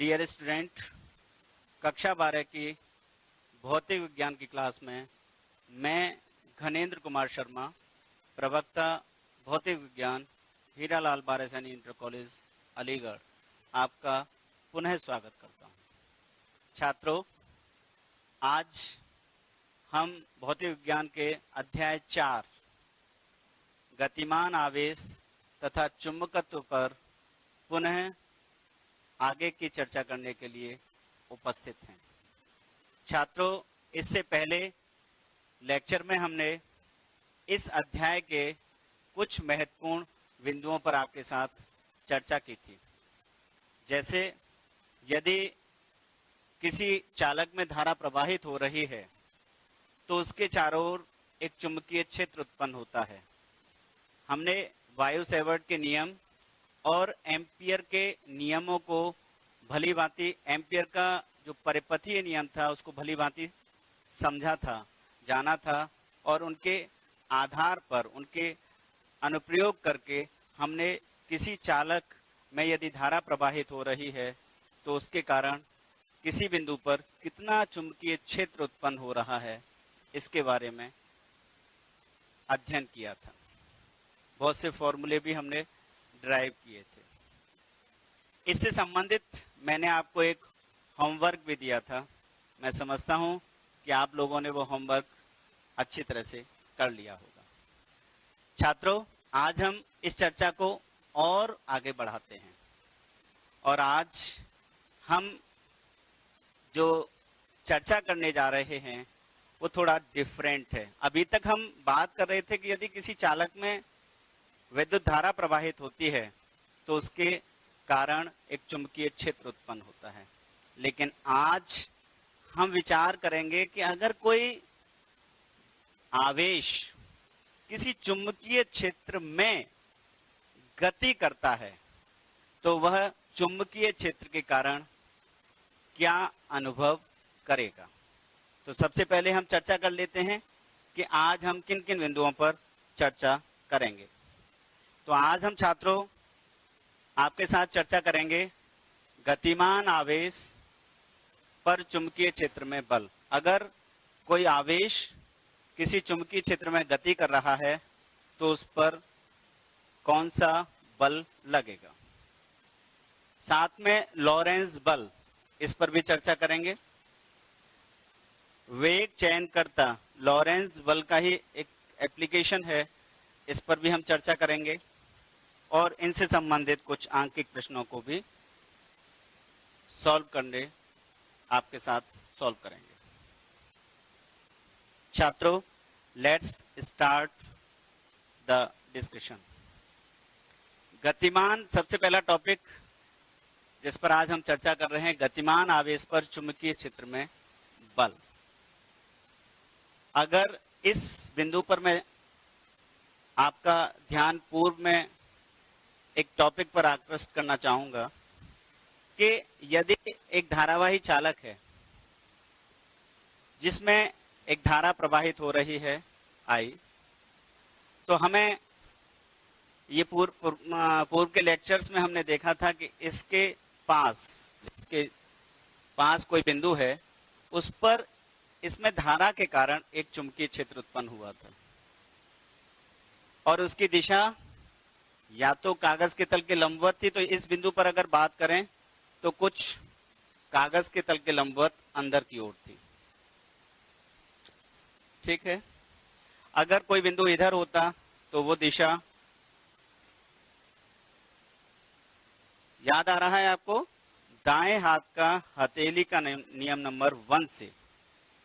Dear student, कक्षा 12 की भौतिक विज्ञान की क्लास में मैं घनेंद्र कुमार शर्मा, प्रवक्ता भौतिक विज्ञान, हीरालाल बारेसैनी इंटर कॉलेज अलीगढ़, आपका पुनः स्वागत करता हूं। छात्रों, आज हम भौतिक विज्ञान के अध्याय 4 गतिमान आवेश तथा चुंबकत्व पर पुनः आगे की चर्चा करने के लिए उपस्थित हैं। छात्रों, इससे पहले लेक्चर में हमने इस अध्याय के कुछ महत्वपूर्ण बिंदुओं पर आपके साथ चर्चा की थी। जैसे यदि किसी चालक में धारा प्रवाहित हो रही है तो उसके चारों ओर एक चुंबकीय क्षेत्र उत्पन्न होता है। हमने वायु सेवर्ट के नियम और एम्पियर के नियमों को भली भांति, एम्पियर का जो परिपथीय नियम था उसको भली भांति समझा था, जाना था, और उनके आधार पर, उनके अनुप्रयोग करके हमने किसी चालक में यदि धारा प्रवाहित हो रही है तो उसके कारण किसी बिंदु पर कितना चुंबकीय क्षेत्र उत्पन्न हो रहा है, इसके बारे में अध्ययन किया था। बहुत से फॉर्मूले भी हमने ड्राइव किए थे। इससे संबंधित मैंने आपको एक होमवर्क भी दिया था। मैं समझता हूं कि आप लोगों ने वो होमवर्क अच्छी तरह से कर लिया होगा। छात्रों, आज हम इस चर्चा को और आगे बढ़ाते हैं और आज हम जो चर्चा करने जा रहे हैं वो थोड़ा डिफरेंट है। अभी तक हम बात कर रहे थे कि यदि किसी चालक में विद्युत धारा प्रवाहित होती है तो उसके कारण एक चुंबकीय क्षेत्र उत्पन्न होता है, लेकिन आज हम विचार करेंगे कि अगर कोई आवेश किसी चुंबकीय क्षेत्र में गति करता है तो वह चुंबकीय क्षेत्र के कारण क्या अनुभव करेगा। तो सबसे पहले हम चर्चा कर लेते हैं कि आज हम किन किन बिंदुओं पर चर्चा करेंगे। तो आज हम छात्रों आपके साथ चर्चा करेंगे गतिमान आवेश पर चुंबकीय क्षेत्र में बल। अगर कोई आवेश किसी चुंबकीय क्षेत्र में गति कर रहा है तो उस पर कौन सा बल लगेगा। साथ में लॉरेंज बल, इस पर भी चर्चा करेंगे। वेग चयनकर्ता लॉरेंज बल का ही एक एप्लीकेशन है, इस पर भी हम चर्चा करेंगे और इनसे संबंधित कुछ आंकिक प्रश्नों को भी आपके साथ सॉल्व करेंगे। छात्रों, लेट्स स्टार्ट द डिस्कशन। गतिमान, सबसे पहला टॉपिक जिस पर आज हम चर्चा कर रहे हैं, गतिमान आवेश पर चुंबकीय क्षेत्र में बल। अगर इस बिंदु पर मैं आपका ध्यान पूर्व में एक टॉपिक पर आकृष्ट करना चाहूंगा कि यदि एक धारावाही चालक है जिसमें एक धारा प्रवाहित हो रही है आई, तो हमें ये पूर्व के लेक्चर्स में हमने देखा था कि इसके पास कोई बिंदु है, उस पर इसमें धारा के कारण एक चुंबकीय क्षेत्र उत्पन्न हुआ था और उसकी दिशा या तो कागज के तल के लंबवत थी। तो इस बिंदु पर अगर बात करें तो कुछ कागज के तल के लंबवत अंदर की ओर थी। ठीक है। अगर कोई बिंदु इधर होता तो वो दिशा, याद आ रहा है आपको, दाएं हाथ का हथेली का नियम नंबर 1 से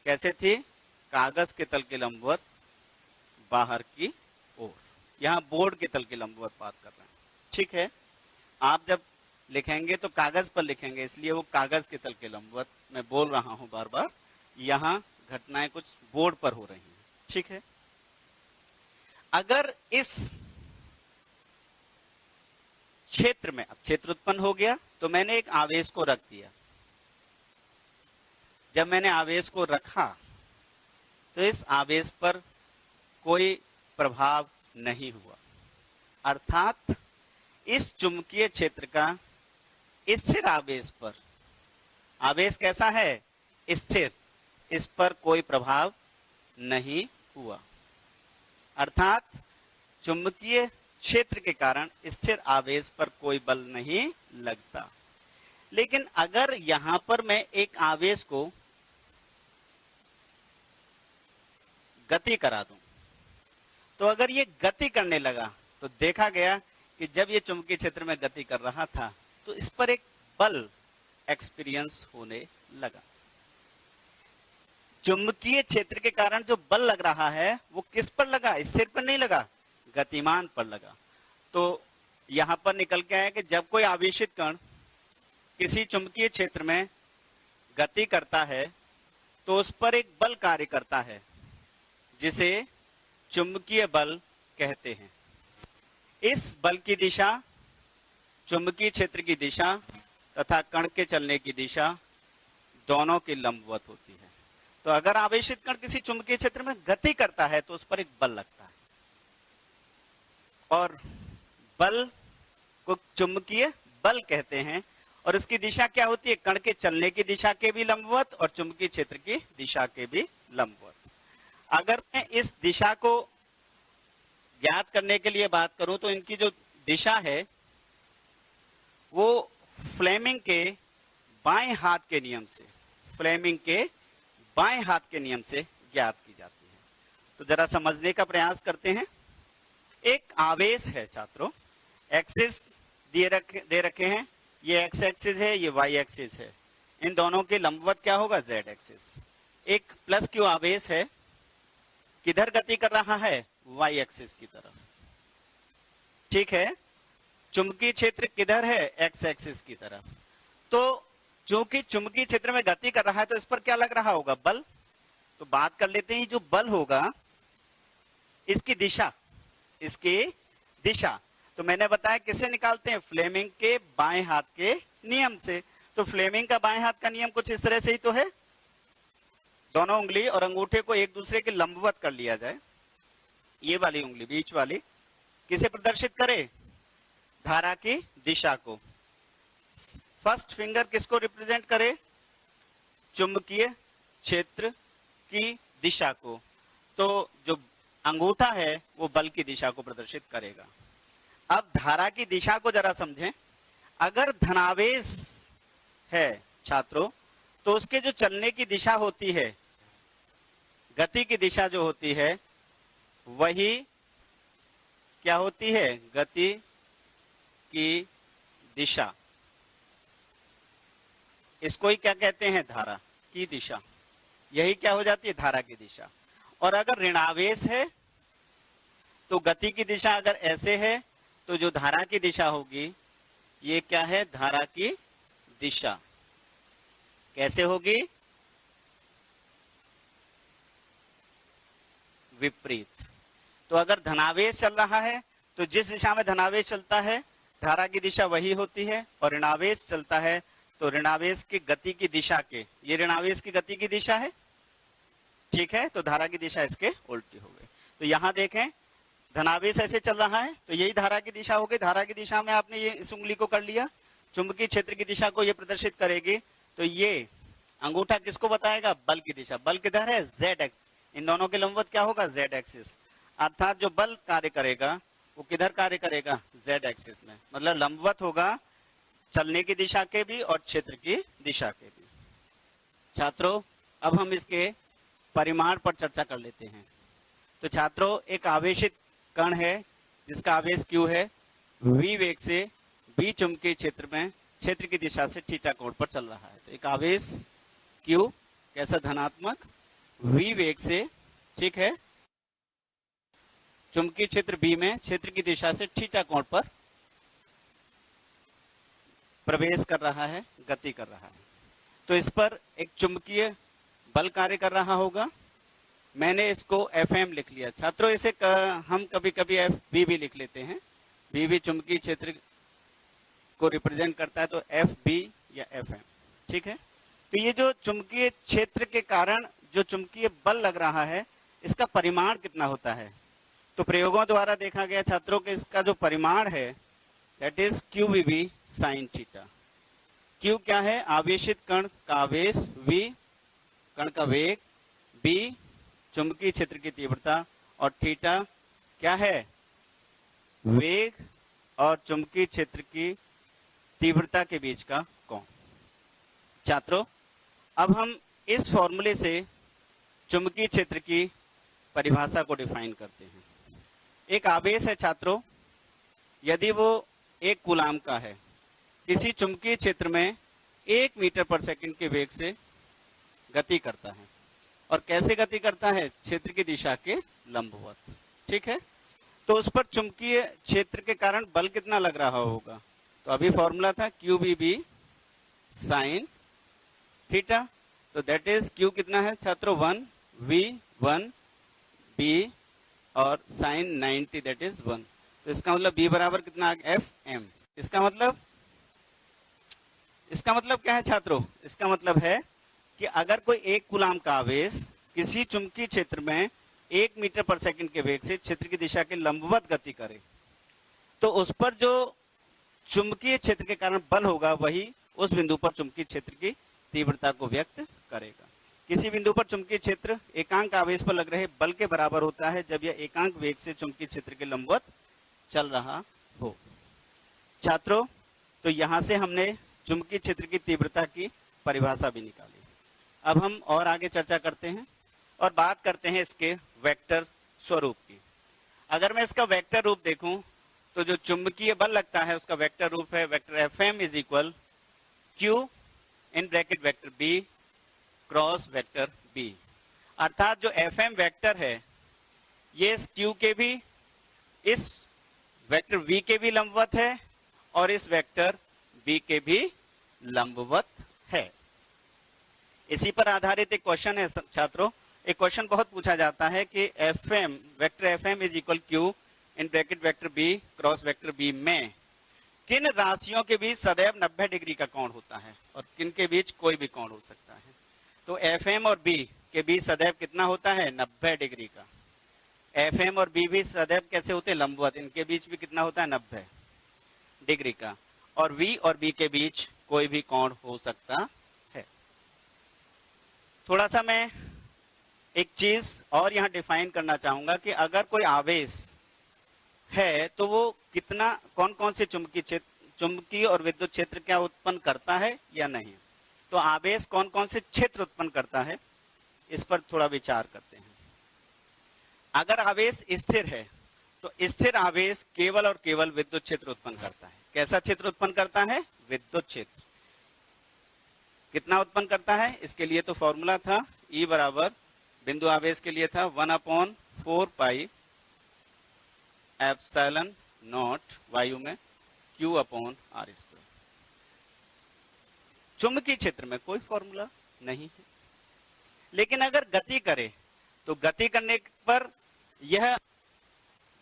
कैसे थी, कागज के तल के लंबवत बाहर की ओर। यहाँ बोर्ड के तल के लंबवत बात कर रहे हैं। ठीक है। आप जब लिखेंगे तो कागज पर लिखेंगे, इसलिए वो कागज के तल के लंबवत मैं बोल रहा हूं बार बार। यहाँ घटनाएं कुछ बोर्ड पर हो रही हैं। ठीक है। अगर इस क्षेत्र में अब क्षेत्र उत्पन्न हो गया तो मैंने एक आवेश को रख दिया। जब मैंने आवेश को रखा तो इस आवेश पर कोई प्रभाव नहीं हुआ, अर्थात इस चुंबकीय क्षेत्र का स्थिर आवेश पर आवेश कैसा है? स्थिर, इस पर कोई प्रभाव नहीं हुआ। अर्थात चुंबकीय क्षेत्र के कारण स्थिर आवेश पर कोई बल नहीं लगता। लेकिन अगर यहां पर मैं एक आवेश को गति करा दूं, तो अगर ये गति करने लगा तो देखा गया कि जब ये चुंबकीय क्षेत्र में गति कर रहा था तो इस पर एक बल एक्सपीरियंस होने लगा। चुंबकीय क्षेत्र के कारण जो बल लग रहा है वो किस पर लगा? स्थिर पर नहीं लगा, गतिमान पर लगा। तो यहां पर निकल के आया कि जब कोई आवेशित कण किसी चुंबकीय क्षेत्र में गति करता है तो उस पर एक बल कार्य करता है जिसे चुंबकीय बल कहते हैं। इस बल की दिशा चुंबकीय क्षेत्र की दिशा तथा कण के चलने की दिशा दोनों की लंबवत होती है। तो अगर आवेशित कण किसी चुंबकीय क्षेत्र में गति करता है तो उस पर एक बल लगता है, और बल को चुंबकीय बल कहते हैं। और इसकी दिशा क्या होती है? कण के चलने की दिशा के भी लंबवत और चुंबकीय क्षेत्र की दिशा के भी लंबवत। अगर मैं इस दिशा को ज्ञात करने के लिए बात करूं तो इनकी जो दिशा है वो फ्लेमिंग के बाएं हाथ के नियम से, फ्लेमिंग के बाएं हाथ के नियम से ज्ञात की जाती है। तो जरा समझने का प्रयास करते हैं। एक आवेश है छात्रों, एक्सिस दे रखे हैं, ये एक्स एक्सिस है, ये वाई एक्सिस है। इन दोनों के लंबवत क्या होगा? Z axis. एक प्लस क्यू आवेश है, किधर गति कर रहा है? वाई एक्सिस की तरफ। ठीक है, चुंबकीय क्षेत्र किधर है? एक्स एक्सिस की तरफ। तो चूंकि चुंबकीय क्षेत्र में गति कर रहा है तो इस पर क्या लग रहा होगा? बल। तो बात कर लेते हैं, जो बल होगा इसकी दिशा, इसकी दिशा तो मैंने बताया किससे निकालते हैं? फ्लेमिंग के बाएं हाथ के नियम से। तो फ्लेमिंग का बाएं हाथ का नियम कुछ इस तरह से ही तो है, दोनों उंगली और अंगूठे को एक दूसरे के लंबवत कर लिया जाए। ये वाली उंगली बीच वाली किसे प्रदर्शित करे? धारा की दिशा को। फर्स्ट फिंगर किसको रिप्रेजेंट करे? चुंबकीय क्षेत्र की दिशा को। तो जो अंगूठा है वो बल की दिशा को प्रदर्शित करेगा। अब धारा की दिशा को जरा समझें। अगर धनावेश है छात्रों तो उसके जो चलने की दिशा होती है, गति की दिशा जो होती है वही क्या होती है? गति की दिशा। इसको ही क्या कहते हैं? धारा की दिशा। यही क्या हो जाती है? धारा की दिशा। और अगर ऋणावेश है तो गति की दिशा अगर ऐसे है तो जो धारा की दिशा होगी ये क्या है? धारा की दिशा। कैसे होगी? विपरीत। तो अगर धनावेश चल रहा है तो जिस दिशा में धनावेश चलता है धारा की दिशा वही होती है, और ऋणावेश चलता है तो ऋणावेश की गति की दिशा के, ये ऋणावेश की गति की दिशा है, ठीक है, तो धारा की दिशा इसके उल्टी हो गई। तो यहां देखें, धनावेश ऐसे चल रहा है तो यही धारा की दिशा होगी। धारा की दिशा में आपने ये इस उंगली को कर लिया, चुंबकीय क्षेत्र की दिशा को ये प्रदर्शित करेगी। तो ये अंगूठा किसको बताएगा? बल की दिशा। बल किधर है? Z x. इन दोनों के लंबवत क्या होगा? Z axis. अर्थात जो बल कार्य करेगा वो किधर कार्य करेगा? जेड एक्सिस में, मतलब लंबवत होगा चलने की दिशा के भी और क्षेत्र की दिशा के भी। छात्रों अब हम इसके परिमाण पर चर्चा कर लेते हैं। तो छात्रों एक आवेशित कण है जिसका आवेश Q है, v वेग से b चुंबकीय क्षेत्र में क्षेत्र की दिशा से थीटा कोण पर चल रहा है। तो एक आवेश Q कैसा? धनात्मक, v वेग से, ठीक है, चुंबकीय क्षेत्र B में क्षेत्र की दिशा से थीटा कोण पर प्रवेश कर रहा है, गति कर रहा है। तो इस पर एक चुंबकीय बल कार्य कर रहा होगा। मैंने इसको FM लिख लिया। छात्रों इसे हम कभी कभी FB भी लिख लेते हैं। B भी चुंबकीय क्षेत्र को रिप्रेजेंट करता है, तो FB या FM, ठीक है। तो ये जो चुंबकीय क्षेत्र के कारण जो चुंबकीय बल लग रहा है इसका परिमाण कितना होता है? तो प्रयोगों द्वारा देखा गया छात्रों के इसका जो परिमाण है that is QVB sin theta. Q क्या है? आवेशित कण का आवेश, V कण का वेग, B चुंबकीय क्षेत्र की तीव्रता, और थीटा क्या है? वेग और चुंबकीय क्षेत्र की तीव्रता के बीच का कोण। छात्रों, अब हम इस फॉर्मूले से चुंबकीय क्षेत्र की परिभाषा को डिफाइन करते हैं। एक आवेश है छात्रों, यदि वो 1 कूलाम का है, किसी चुंबकीय क्षेत्र में 1 मीटर पर सेकंड के वेग से गति करता है। और कैसे गति करता है? क्षेत्र की दिशा के लंबवत। ठीक है, तो उस पर चुंबकीय क्षेत्र के कारण बल कितना लग रहा होगा? तो अभी फॉर्मूला था QBB साइन थीटा, तो दैट इज Q कितना है छात्रों? 1 V 1 B और साइन 90 दैट इज 1। तो इसका मतलब B बराबर कितना आ गया? FM। इसका मतलब क्या है छात्रों? इसका मतलब है कि अगर कोई 1 कूलाम का आवेश किसी चुंबकीय क्षेत्र में 1 मीटर पर सेकंड के वेग से क्षेत्र की दिशा के लंबवत गति करे, तो उस पर जो चुंबकीय क्षेत्र के कारण बल होगा वही उस बिंदु पर चुंबकीय क्षेत्र की तीव्रता को व्यक्त करेगा। किसी बिंदु पर चुंबकीय क्षेत्र एकांक आवेश पर लग रहे बल के बराबर होता है जब यह एकांक वेग से चुंबकीय क्षेत्र के लंबवत चल रहा हो। छात्रों, तो यहां से हमने चुंबकीय क्षेत्र की तीव्रता की परिभाषा भी निकाली। अब हम और आगे चर्चा करते हैं और बात करते हैं इसके वेक्टर स्वरूप की। अगर मैं इसका वेक्टर रूप देखूं तो जो चुंबकीय बल लगता है उसका वेक्टर रूप है vector FM is equal Q in bracket vector B cross vector B। अर्थात जो FM वेक्टर है ये इस Q के भी, इस वेक्टर V के भी लंबवत है और इस वेक्टर B के भी लंबवत है। इसी पर आधारित एक क्वेश्चन है छात्रों। एक क्वेश्चन बहुत पूछा जाता है कि FM vector FM is equal Q in bracket vector B cross vector B में किन राशियों के बीच सदैव 90 डिग्री का कोण होता है और किन के बीच कोई भी कोण हो सकता है। तो FM और B के बीच सदैव कितना होता है? 90 डिग्री का। FM और B भी सदैव कैसे होते हैं? लंबवत। इनके बीच भी कितना होता है? 90 डिग्री का। और V और B के बीच कोई भी कोण हो सकता है। थोड़ा सा मैं एक चीज और यहाँ डिफाइन करना चाहूंगा कि अगर कोई आवेश है तो वो कितना, कौन कौन से चुंबकीय और विद्युत क्षेत्र क्या उत्पन्न करता है या नहीं। तो आवेश कौन कौन से क्षेत्र उत्पन्न करता है, इस पर थोड़ा विचार करते हैं। अगर आवेश स्थिर है तो स्थिर आवेश केवल और केवल विद्युत क्षेत्र उत्पन्न करता है। कैसा क्षेत्र उत्पन्न करता है? विद्युत क्षेत्र। कितना उत्पन्न करता है? इसके लिए तो फॉर्मूला था E बराबर, बिंदु आवेश के लिए था 1/4 पाई एप्सिलॉन नॉट वायु में Q/r²। चुंबकीय क्षेत्र में कोई फॉर्मूला नहीं है, लेकिन अगर गति करे तो गति करने पर यह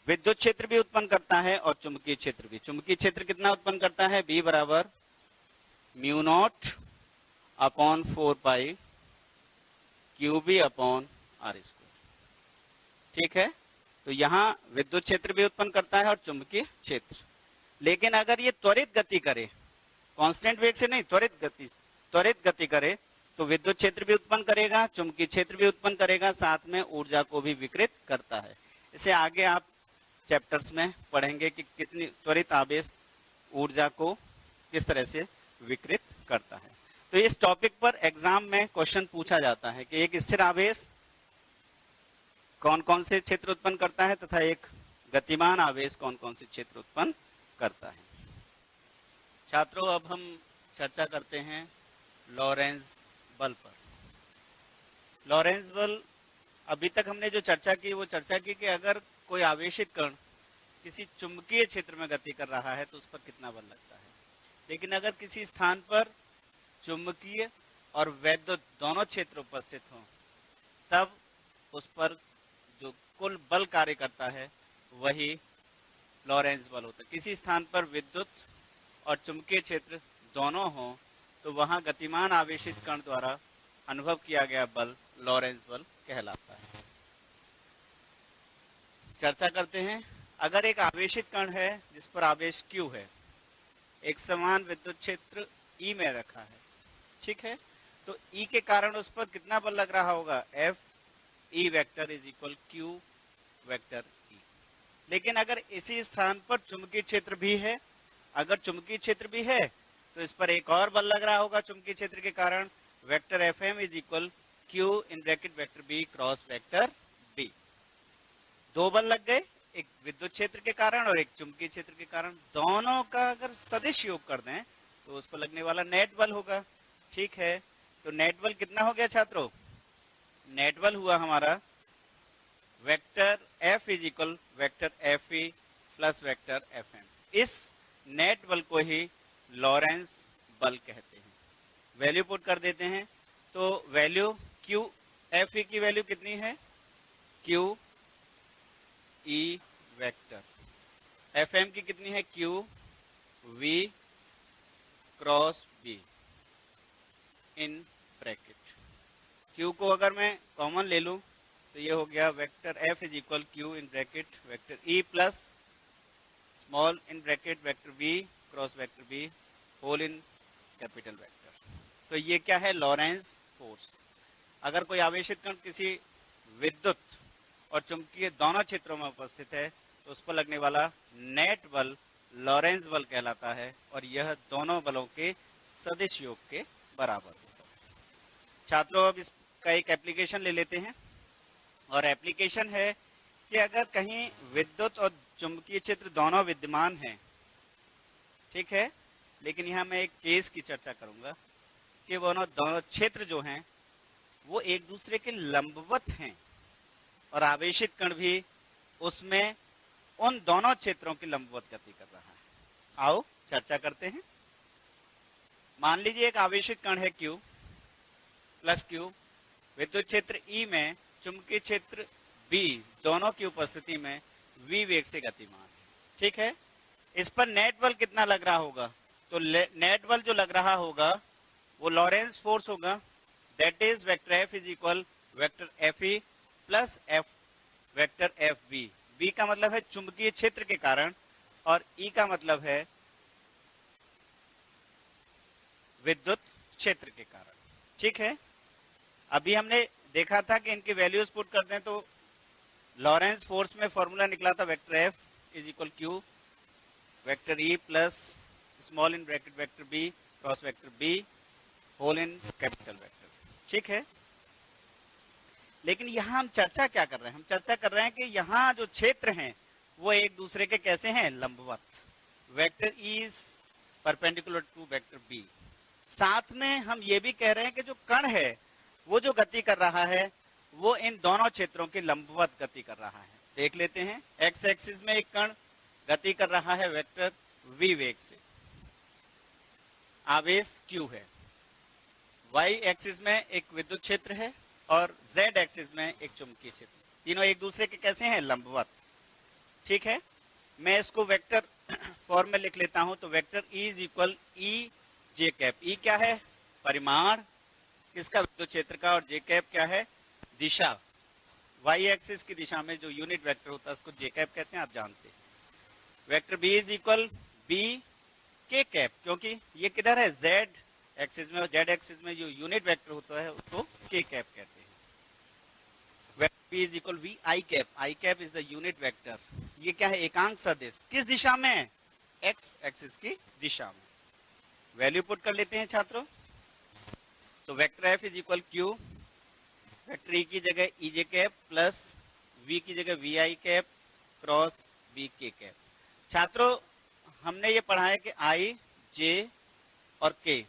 विद्युत क्षेत्र भी उत्पन्न करता है और चुंबकीय क्षेत्र भी। चुंबकीय क्षेत्र कितना उत्पन्न करता है? B बराबर μ0/4 पाई QB/r²। ठीक है, तो यहाँ विद्युत क्षेत्र भी उत्पन्न करता है और चुंबकीय क्षेत्र। लेकिन अगर ये त्वरित गति करे, कांस्टेंट वेग से नहीं, त्वरित गति करे तो विद्युत क्षेत्र भी उत्पन्न करेगा, चुंबकीय क्षेत्र भी उत्पन्न करेगा, साथ में ऊर्जा को भी विकृत करता है। इसे आगे आप चैप्टर्स में पढ़ेंगे कि कितनी त्वरित आवेश ऊर्जा को किस तरह से विकृत करता है। तो इस टॉपिक पर एग्जाम में क्वेश्चन पूछा जाता है कि एक स्थिर आवेश कौन कौन से क्षेत्र उत्पन्न करता है तथा एक गतिमान आवेश कौन कौन से क्षेत्र उत्पन्न करता है। छात्रों, अब हम चर्चा करते हैं लॉरेंज बल पर। लॉरेंज बल, अभी तक हमने जो चर्चा की वो चर्चा की कि अगर कोई आवेशित कण किसी चुंबकीय क्षेत्र में गति कर रहा है तो उस पर कितना बल लगता है। लेकिन अगर किसी स्थान पर चुंबकीय और वैद्युत दोनों क्षेत्र उपस्थित हों तब उस पर जो कुल बल कार्य करता है वही लॉरेंज बल होता है। किसी स्थान पर विद्युत और चुंबकीय क्षेत्र दोनों हों तो वहां गतिमान आवेशित कण द्वारा अनुभव किया गया बल लॉरेंज बल कहलाता है। चर्चा करते हैं। अगर एक आवेशित कण है जिस पर आवेश Q है, एक समान विद्युत क्षेत्र ई में रखा है, ठीक है। तो ई के कारण उस पर कितना बल लग रहा होगा, F E vector is equal Q vector ई। लेकिन अगर इसी स्थान पर चुंबकीय क्षेत्र भी है, अगर चुंबकीय क्षेत्र भी है तो इस पर एक और बल लग रहा होगा चुंबकीय क्षेत्र के कारण, vector F M is equal Q in bracket vector B cross vector B. दो बल लग गए, एक विद्युत क्षेत्र के कारण और एक चुंबकीय क्षेत्र के कारण। दोनों का अगर सदिश योग कर दें तो उस पर लगने वाला नेट बल होगा, ठीक है। तो नेट बल कितना हो गया छात्रों, नेट बल हुआ हमारा vector F is equal vector F E plus vector F M. इस नेट बल को ही लॉरेंस बल कहते हैं। वैल्यू पुट कर देते हैं, तो वैल्यू क्यू एफ ई की वैल्यू कितनी है, Q E vector, F M की कितनी है, Q V cross B in bracket. Q को अगर मैं कॉमन ले लूं तो ये हो गया vector F is equal Q in bracket vector E plus small in bracket vector V cross vector B whole in capital vector. तो ये क्या है, लॉरेंस फोर्स। अगर कोई आवेशित कण किसी विद्युत और चुंबकीय दोनों क्षेत्रों में उपस्थित है तो उस पर लगने वाला नेट बल लॉरेंस बल कहलाता है, और यह दोनों बलों के सदिश योग के बराबर होता है। छात्रों, अब इसका एक एप्लीकेशन ले लेते हैं, और एप्लीकेशन है कि अगर कहीं विद्युत और चुंबकीय क्षेत्र दोनों विद्यमान हैं, ठीक है, लेकिन यहाँ मैं एक केस की चर्चा करूंगा कि वो दोनों क्षेत्र जो हैं वो एक दूसरे के लंबवत हैं और आवेशित कण भी उसमें उन दोनों क्षेत्रों की लंबवत गति कर रहा है। आओ चर्चा करते हैं। मान लीजिए एक आवेशित कण है Q प्लस Q, विद्युत क्षेत्र E में चुंबकीय क्षेत्र B दोनों की उपस्थिति में V वेग से गतिमान है, ठीक है। इस पर नेट बल कितना लग रहा होगा, तो नेट बल जो लग रहा होगा वो लॉरेंस फोर्स होगा, that is vector F is equal vector F E plus F vector F B. B का मतलब है चुंबकीय क्षेत्र के कारण और ई का मतलब है विद्युत क्षेत्र के कारण, ठीक है। अभी हमने देखा था कि इनकी वैल्यूज पुट करते हैं तो लॉरेंस फोर्स में फॉर्मूला निकला था vector F is equal Q vector E plus small in bracket vector B cross vector B whole in capital vector, ठीक है। लेकिन यहाँ हम चर्चा क्या कर रहे हैं, हम चर्चा कर रहे हैं कि यहाँ जो क्षेत्र हैं वो एक दूसरे के कैसे हैं, लंबवत। Vector E is perpendicular to vector B. साथ में हम ये भी कह रहे हैं कि जो कण है वो जो गति कर रहा है वो इन दोनों क्षेत्रों की लंबवत गति कर रहा है। देख लेते हैं, एक्स एक्सिस में एक कण गति कर रहा है वेक्टर v वेग से, आवेश q है। y एक्सिस में एक विद्युत क्षेत्र है और z एक्सिस में एक चुंबकीय क्षेत्र, तीनों एक दूसरे के कैसे हैं, लंबवत, ठीक है। मैं इसको वेक्टर फॉर्म में लिख लेता हूं, तो vector E is equal E J cap. E क्या है, परिमाण किसका, विद्युत क्षेत्र का, और जे कैप क्या है, दिशा। y एक्सिस की दिशा में जो यूनिट वेक्टर होता है उसको जे कैप कहते हैं, आप जानते हैं। Vector b is equal B K cap, क्योंकि ये किधर है, z एक्सिस में, और z एक्सिस में जो यूनिट वेक्टर होता है उसको के कैप कहते हैं। Vector b is equal V I cap, I cap is the unit vector. ये क्या है, एकांक सदिश, किस दिशा में, x एक्सिस की दिशा में। वैल्यू पुट कर लेते हैं छात्रों, तो vector f is equal Q vector e की जगह E J cap plus v की जगह V I cap cross B K cap. छात्रों, हमने ये पढ़ा है कि i, j और k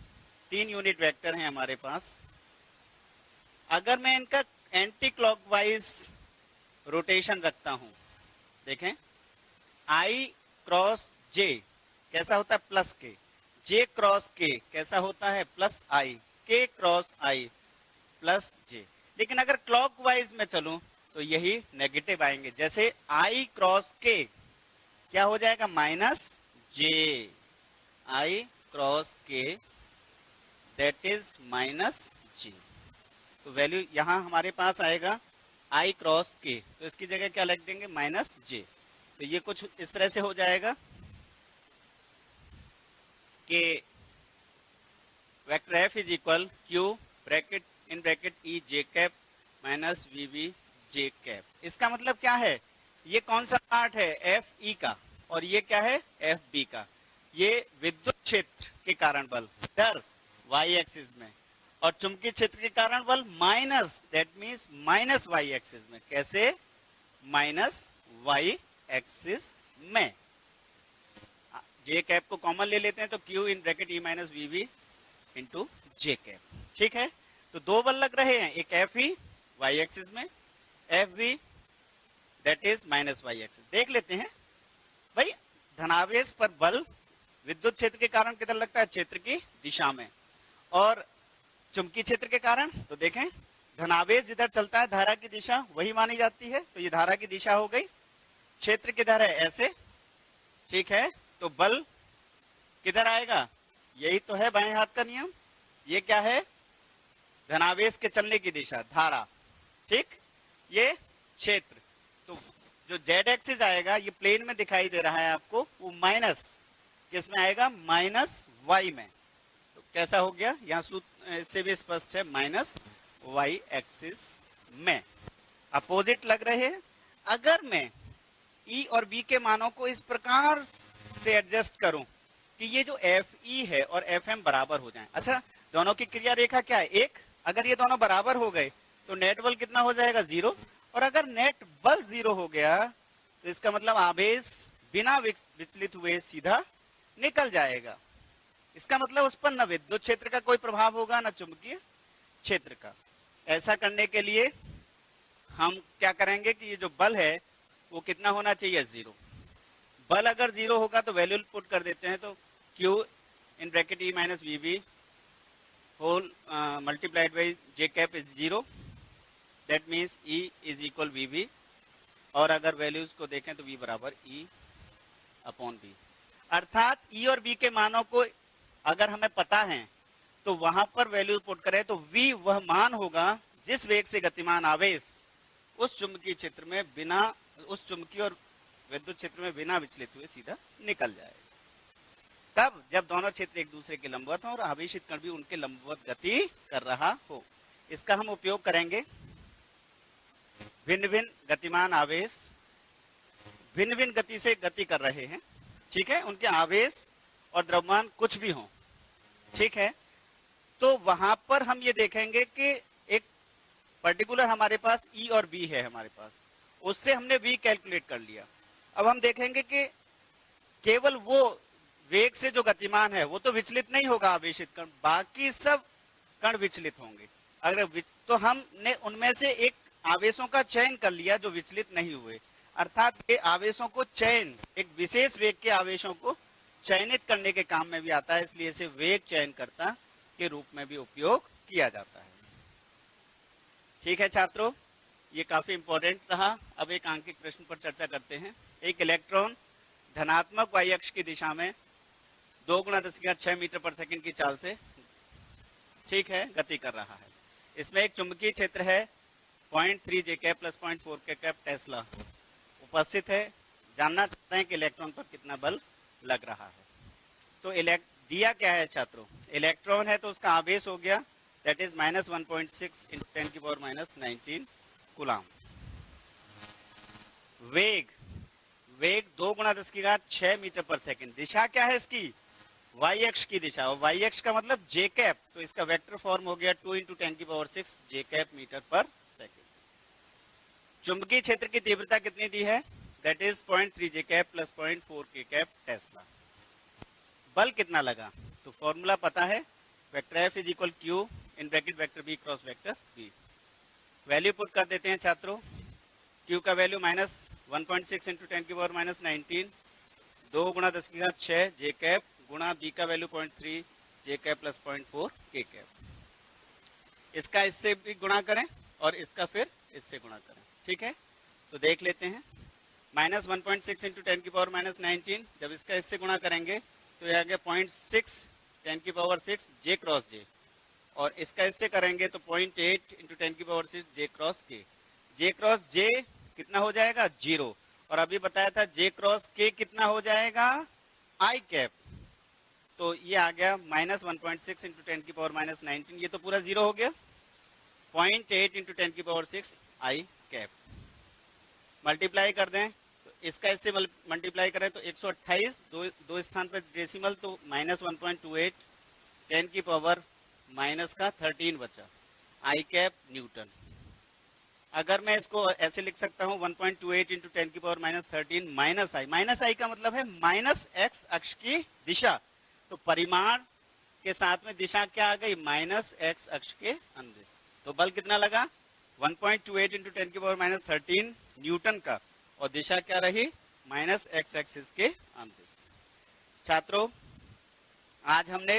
तीन यूनिट वेक्टर हैं हमारे पास। अगर मैं इनका एंटी क्लॉकवाइज रोटेशन रखता हूं, देखें, i क्रॉस j कैसा होता है, plus k, j cross k कैसा होता है, plus i, k cross i plus j। लेकिन अगर क्लॉकवाइज में चलूं तो यही नेगेटिव आएंगे, जैसे i क्रॉस k क्या हो जाएगा, minus j, i cross k that is minus j। तो वैल्यू यहां हमारे पास आएगा i क्रॉस k, तो इसकी जगह क्या लिख देंगे, माइनस j। तो ये कुछ इस तरह से हो जाएगा कि vector F is equal Q bracket in bracket E J cap minus V V J cap. इसका मतलब क्या है, ये कौन सा पार्ट है एफ ई का, और ये क्या है एफ बी का। ये विद्युत क्षेत्र के कारण बल इधर वाई एक्सिस में, और चुंबकीय क्षेत्र के कारण बल minus, that means minus Y axis में। कैसे, माइनस वाई एक्सिस में। जे कैप को कॉमन ले लेते हैं तो Q in bracket E minus V V into J cap. ठीक है, तो दो बल लग रहे हैं, एक एफ ई वाई एक्सिस में, F B that is minus Y axis. देख लेते हैं भाई, धनावेश पर बल विद्युत क्षेत्र के कारण किधर लगता है, क्षेत्र की दिशा में, और चुंबकीय क्षेत्र के कारण तो देखें धनावेश जिधर चलता है धारा की दिशा वही मानी जाती है, तो ये धारा की दिशा हो गई। क्षेत्र किधर है, ऐसे, ठीक है, तो बल किधर आएगा, यही तो है बाएं हाथ का नियम। ये क्या है, धनावेश के चलने की दिशा, धारा, ठीक, ये क्षेत्र। तो जो जेड एक्सिस आएगा ये प्लेन में दिखाई दे रहा है आपको, वो माइनस किसमें आएगा, माइनस वाई में। तो कैसा हो गया, यहाँ सूत्र इससे भी स्पष्ट है, माइनस वाई एक्सिस में अपोजिट लग रहे हैं। अगर मैं ई और बी के मानों को इस प्रकार से एडजस्ट करूं कि ये जो एफ ई है और एफ एम बराबर हो जाएं। अच्छा, दोनों की क्रिया रेखा क्या है, एक, अगर ये दोनों बराबर हो गए तो नेट बल कितना हो जाएगा, जीरो, और अगर नेट बल जीरो हो गया तो इसका मतलब आवेश बिना विचलित हुए सीधा निकल जाएगा। इसका मतलब उस पर न विद्युत क्षेत्र का कोई प्रभाव होगा न चुंबकीय क्षेत्र का। ऐसा करने के लिए हम क्या करेंगे कि ये जो बल है वो कितना होना चाहिए, जीरो। बल अगर जीरो होगा तो वैल्यू पुट कर देते हैं, तो Q in bracket E minus V B whole multiplied by J cap is zero, that means E is equal V B, और अगर वैल्यूज को देखें तो V बराबर E अपॉन बी। अर्थात E और B के मानों को अगर हमें पता है तो वहां पर वैल्यू पुट करें तो V वह मान होगा जिस वेग से गतिमान आवेश उस चुंबकीय क्षेत्र में बिना, उस चुंबकीय और विद्युत क्षेत्र में बिना विचलित हुए सीधा निकल जाएगा। कब, जब दोनों क्षेत्र एक दूसरे के लंबवत हों और आवेशित कण भी उनके लंबवत गति कर रहा हो। इसका हम उपयोग करेंगे, भिन्न भिन्न गतिमान आवेश भिन्न भिन्न गति से गति कर रहे हैं, ठीक है, उनके आवेश और द्रव्यमान कुछ भी हो, ठीक है, तो वहां पर हम ये देखेंगे कि एक पर्टिकुलर हमारे पास E और B है हमारे पास, उससे हमने V कैलकुलेट कर लिया। अब हम देखेंगे कि केवल वो वेग से जो गतिमान है वो तो विचलित नहीं होगा आवेशित कण, बाकी सब कण विचलित होंगे। अगर तो हमने उनमें से एक आवेशों का चयन कर लिया जो विचलित नहीं हुए, अर्थात ये आवेशों को चयन, एक विशेष वेग के आवेशों को चयनित करने के काम में भी आता है, इसलिए इसे वेग चयनकर्ता के रूप में भी उपयोग किया जाता है। ठीक है छात्रों, ये काफी इंपॉर्टेंट रहा। अब एक आंकिक प्रश्न पर चर्चा करते हैं। एक इलेक्ट्रॉन धनात्मक वाई अक्ष की दिशा में 2 × 10⁶ मीटर पर सेकंड की चाल से, ठीक है, गति कर रहा है। इसमें एक चुंबकीय क्षेत्र है 0.3 J cap plus 0.4 K cap Tesla उपस्थित है। जानना चाहते हैं कि इलेक्ट्रॉन पर कितना बल लग रहा है। तो दिया क्या है छात्रों, इलेक्ट्रॉन है तो उसका आवेश हो गया दैट इज -1.6 × 10⁻⁹ कूलाम। वेग 2 × 10⁶ मीटर पर सेकंड। दिशा क्या है इसकी, वाई अक्ष की दिशा, और वाई अक्ष का मतलब जे कैप, तो इसका वेक्टर फॉर्म हो गया 2 × 10⁻⁶ जे कैप मीटर पर सेकंड। चुंबकीय क्षेत्र की तीव्रता कितनी दी है, that is 0.3 J cap plus 0.4 K cap Tesla. बल कितना लगा, तो फॉर्मूला पता है, vector F is equal Q in bracket vector B cross vector B. Value put कर देते हैं छात्रों। क्यू का वैल्यू -1.6 × 10⁻⁹ 2 × 10⁶ जे कैप गुणा बी का value 0.3 J cap plus 0.4 K cap. इसका इससे भी गुणा करें और इसका फिर इससे गुणा करें, ठीक है। तो देख लेते हैं, -1.6 × 10⁻⁹ जब इसका इससे गुणा करेंगे तो यह आ गया 0.6 10⁻⁶ जे क्रॉस जे, और इसका इससे करेंगे तो 0.8 × 10⁻⁶ जे क्रॉस के। जे क्रॉस जे कितना हो जाएगा, 0, और अभी बताया था जे क्रॉस के कितना हो जाएगा, आई कैप। तो ये आ गया -1.6 इंटू 10 की पावर -19, ये तो पूरा जीरो हो गया। 0.8 इंटू 10 की पावर 6 आई कैप, मल्टीप्लाई कर दें तो इसका इससे मल्टीप्लाई करें तो 128, दो स्थान पर डेसिमल तो -1.28, 10 की पावर माइनस का 13 बचा, आई कैप न्यूटन। अगर मैं इसको ऐसे लिख सकता हूं 1.28 इंटू 10 की पावर -13 माइनस आई का मतलब है माइनस एक्स अक्ष की दिशा, तो परिमाण के साथ में दिशा क्या आ गई, माइनस एक्स अक्ष के अनुदिश। तो बल कितना लगा 1.28 इंटू 10 की पावर -13 न्यूटन का, और दिशा क्या रही माइनस एक्स एक्सिस के अनुदिश। छात्रों, आज हमने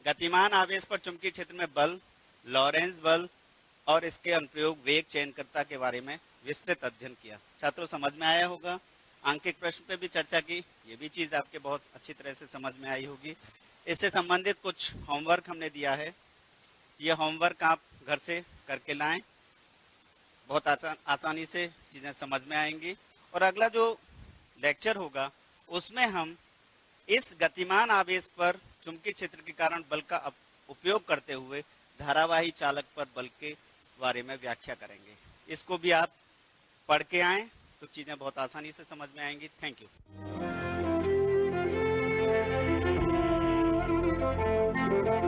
गतिमान आवेश पर चुंबकीय क्षेत्र में बल, लॉरेंस बल और इसके अनुप्रयोग वेग चयनकर्ता के बारे में विस्तृत अध्ययन किया। छात्रों, समझ में आया होगा। आंकिक प्रश्न पे भी चर्चा की, ये भी चीज आपके बहुत अच्छी तरह से समझ में आई होगी। इससे संबंधित कुछ होमवर्क हमने दिया है, ये होमवर्क आप घर से करके लाएं, बहुत आसानी से चीजें समझ में आएंगी। और अगला जो लेक्चर होगा उसमें हम इस गतिमान आवेश पर चुंबकीय क्षेत्र के कारण बल का उपयोग करते हुए धारावाही चालक पर बल के बारे में व्याख्या करेंगे। इसको भी आप पढ़ के आएं तो चीजें बहुत आसानी से समझ में आएंगी। Thank you.